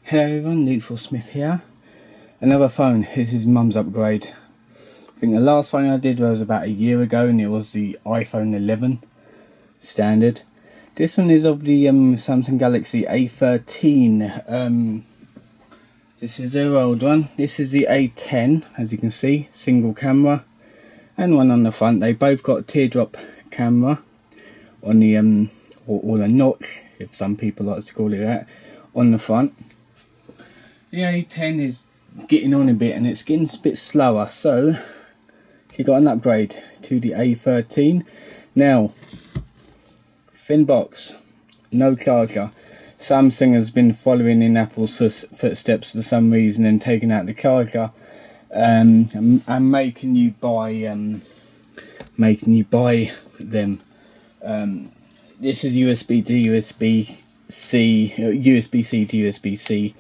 Hello everyone, Luke Smith here. Another phone. This is Mum's upgrade. I think the last phone I did was about a year ago, and it was the iPhone 11 standard. This one is of the Samsung Galaxy A13. This is their old one. This is the A10, as you can see, single camera, and one on the front. They both got teardrop camera on the or a notch, if some people like to call it that, on the front. The A10 is getting on a bit and it's getting a bit slower, so he got an upgrade to the A13. Now, thin box, no charger. Samsung has been following in Apple's footsteps for some reason and taking out the charger and making you buy them. This is USB to USB-C, USB-C to USB-C.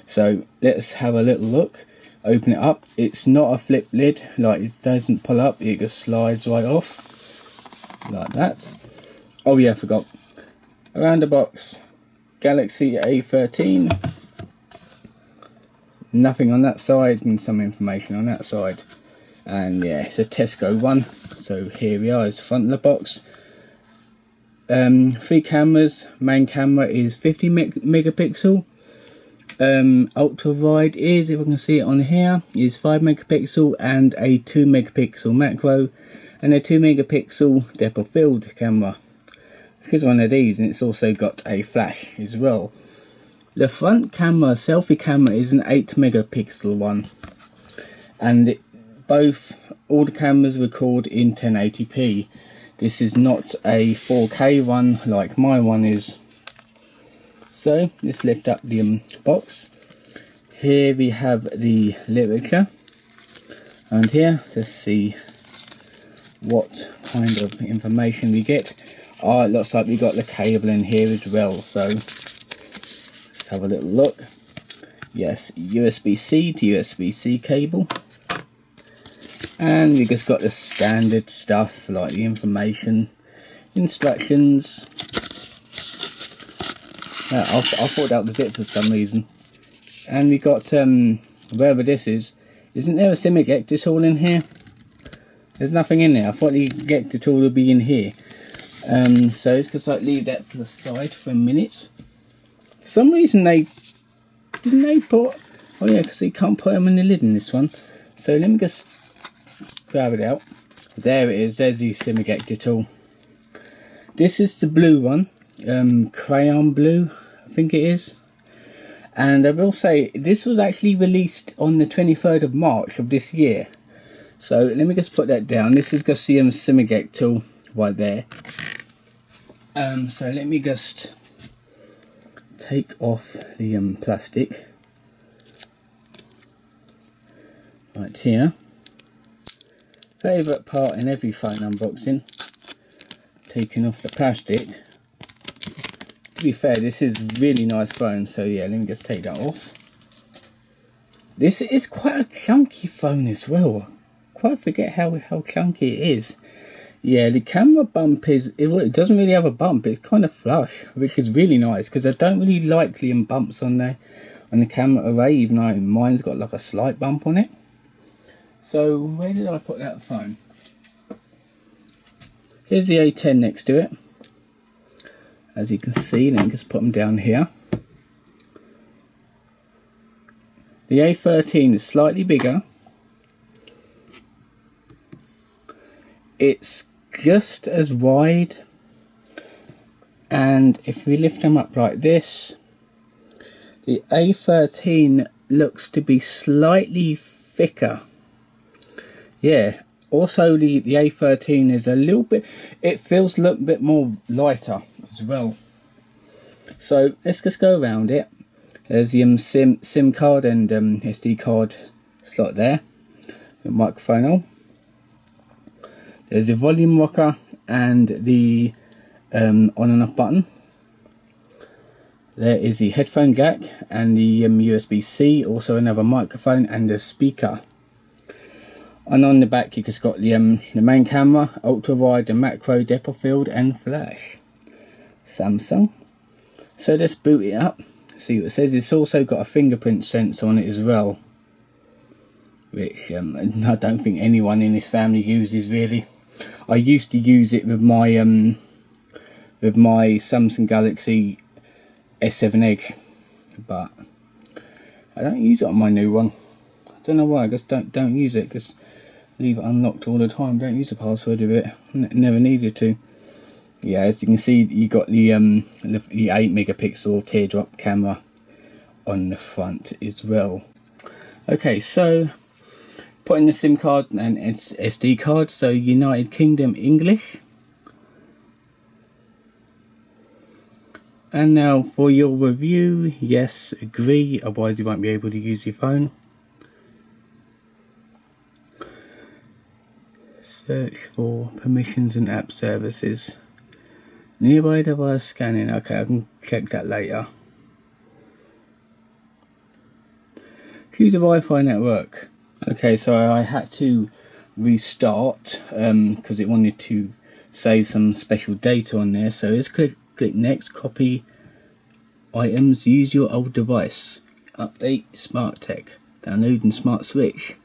So let's have a little look. Open it up. It's not a flip lid, like it doesn't pull up, it just slides right off like that. Oh yeah, I forgot. Around the box, Galaxy A13. Nothing on that side and some information on that side. And yeah, it's a Tesco one. So here we are, it's the front of the box. 3 cameras. Main camera is 50 megapixel. Ultra wide is, if I can see it on here, is 5 megapixel and a 2 megapixel macro and a 2 megapixel depth of field camera. It's one of these, and it's also got a flash as well. The front camera, selfie camera, is an 8 megapixel one, and all the cameras record in 1080p. This is not a 4K one like my one is. So let's lift up the box. Here we have the literature, and here let's see what kind of information we get. Oh, it looks like we got the cable in here as well, so let's have a little look. Yes, USB-C to USB-C cable, and we just got the standard stuff like the information, instructions. I thought that was it for some reason. And we got wherever this is. Isn't there a SIM ejector tool in here? There's nothing in there. I thought the ejector tool would be in here. So it's just like leave that to the side for a minute. For some reason didn't they put, oh yeah, because you can't put them in the lid in this one. So let me just grab it out. There it is. There's the SIM ejector tool. This is the blue one, crayon blue, I think it is. And I will say this was actually released on the 23rd of March of this year. So let me just put that down. This is just the SIM ejector tool right there. So let me just take off the plastic right here. Favourite part in every phone unboxing, taking off the plastic. To be fair, this is really nice phone, so yeah, let me just take that off. This is quite a chunky phone as well. Quite forget how chunky it is. Yeah, the camera bump it doesn't really have a bump, it's kind of flush, which is really nice, because I don't really like the bumps on the camera array, even though mine's got like a slight bump on it. So where did I put that phone? Here's the A10 next to it. As you can see, let me just put them down here. The A13 is slightly bigger. It's just as wide, and if we lift them up like this, the A13 looks to be slightly thicker. Yeah, also the A13 is a little bit, it feels a little bit more lighter as well. So let's just go around it. There's the SIM card and SD card slot there, the microphone hole. There's the volume rocker and the on and off button. There is the headphone jack and the USB-C, also another microphone and a speaker. And on the back you just got the main camera, ultra wide, and macro, depth of field and flash. Samsung. So let's boot it up. see what it says. It's also got a fingerprint sensor on it as well, which I don't think anyone in this family uses really. I used to use it with my Samsung Galaxy S7 Edge, but I don't use it on my new one. I don't know why. I just don't use it, because leave it unlocked all the time. Don't use a password of it. Never needed to. Yeah, as you can see, you got the 8 megapixel teardrop camera on the front as well. Okay, so put in the SIM card and SD card. So United Kingdom English. And now for your review, yes, agree, otherwise you won't be able to use your phone. Search for permissions and app services. Nearby device scanning. Okay, I can check that later. Choose a Wi-Fi network. Okay, so I had to restart because it wanted to save some special data on there. So let's click next, copy items, use your old device, update smart tech, download and smart switch.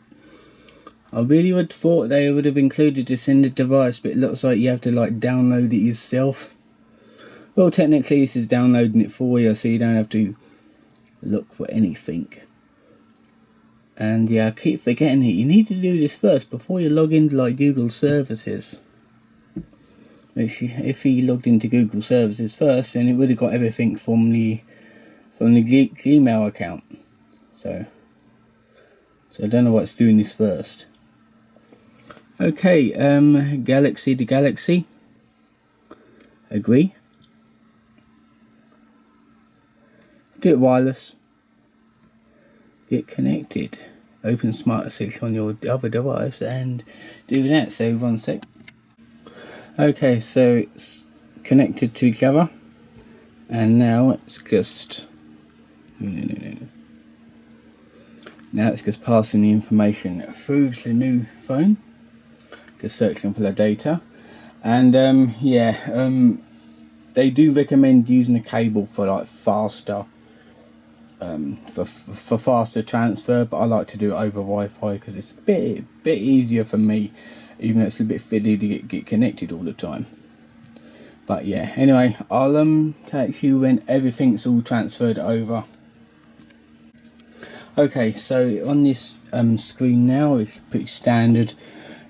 I really would have thought they would have included this in the device, but it looks like you have to like download it yourself. Well, technically this is downloading it for you, so you don't have to look for anything. And yeah, I keep forgetting it. You need to do this first before you log into like Google services. If he logged into Google services first, then it would have got everything from the Gmail account. So I don't know what's doing this first. Okay, Galaxy to Galaxy. Agree. Do it wireless. Get connected. Open Smart Switch on your other device and do that. So 1 sec. Okay, so it's connected to each other, and now it's just now it's just passing the information through to the new phone. Just searching for the data, and they do recommend using a cable for like faster, for faster transfer. But I like to do it over Wi-Fi because it's a bit easier for me. Even though it's a bit fiddly to get connected all the time. But yeah, anyway, I'll catch you when everything's all transferred over. Okay, so on this screen now, it's pretty standard.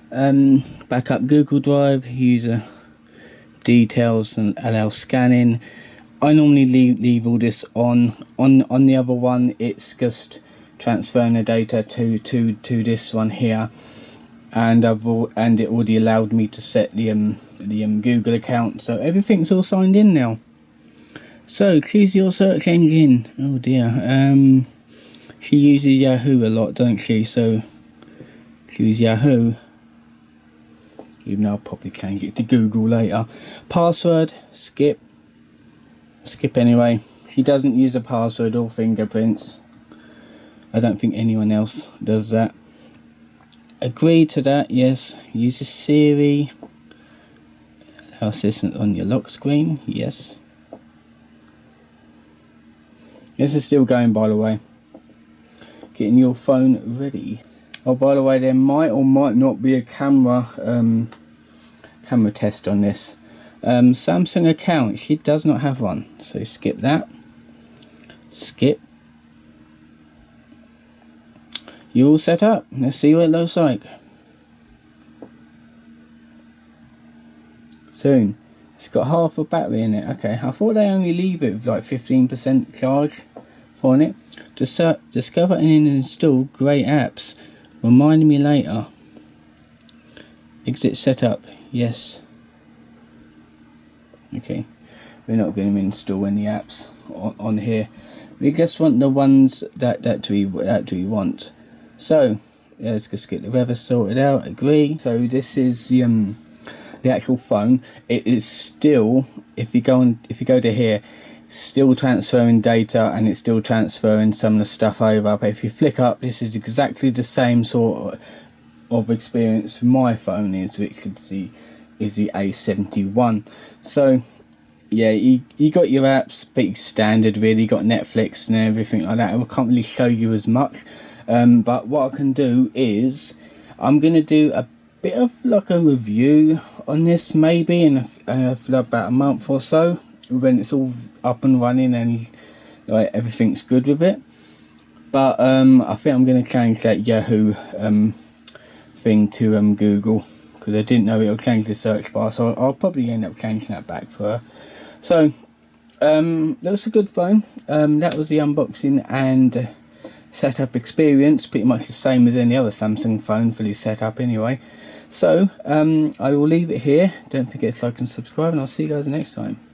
Back up Google Drive, user details and allow scanning. I normally leave all this on the other one. It's just transferring the data to this one here. And it already allowed me to set the Google account, so everything's all signed in now. So choose your search engine. Oh dear, she uses Yahoo a lot, don't she? So choose Yahoo. Even though I'll probably change it to Google later. Password, skip anyway. She doesn't use a password or fingerprints. I don't think anyone else does that. Agree to that, yes. Use a Siri. Allow assistant on your lock screen, yes. This is still going, by the way. Getting your phone ready. Oh, by the way, there might or might not be a camera test on this. Samsung account, she does not have one, so skip that. Skip. You all set up? Let's see what it looks like. Soon. It's got half a battery in it. Okay, I thought they only leave it with like 15% charge on it. Discover and install great apps. Remind me later. Exit setup. Yes. Okay. We're not going to install any apps on here. We just want the ones that we want. So let's just get the weather sorted out. Agree. So this is the actual phone. It is still, if you go to here, still transferring data, and it's still transferring some of the stuff over. But if you flick up, this is exactly the same sort of experience my phone is, which is the A71. So yeah, you got your apps pretty standard really. You got Netflix and everything like that. I can't really show you as much, but what I can do is I'm gonna do a bit of like a review on this maybe in for about a month or so when it's all up and running and like everything's good with it. But I think I'm gonna change that Yahoo thing to Google, because I didn't know it'll change the search bar, so I'll probably end up changing that back for her. So that was a good phone. That was the unboxing and setup experience, pretty much the same as any other Samsung phone for this setup anyway. So I will leave it here. Don't forget to like and subscribe, and I'll see you guys next time.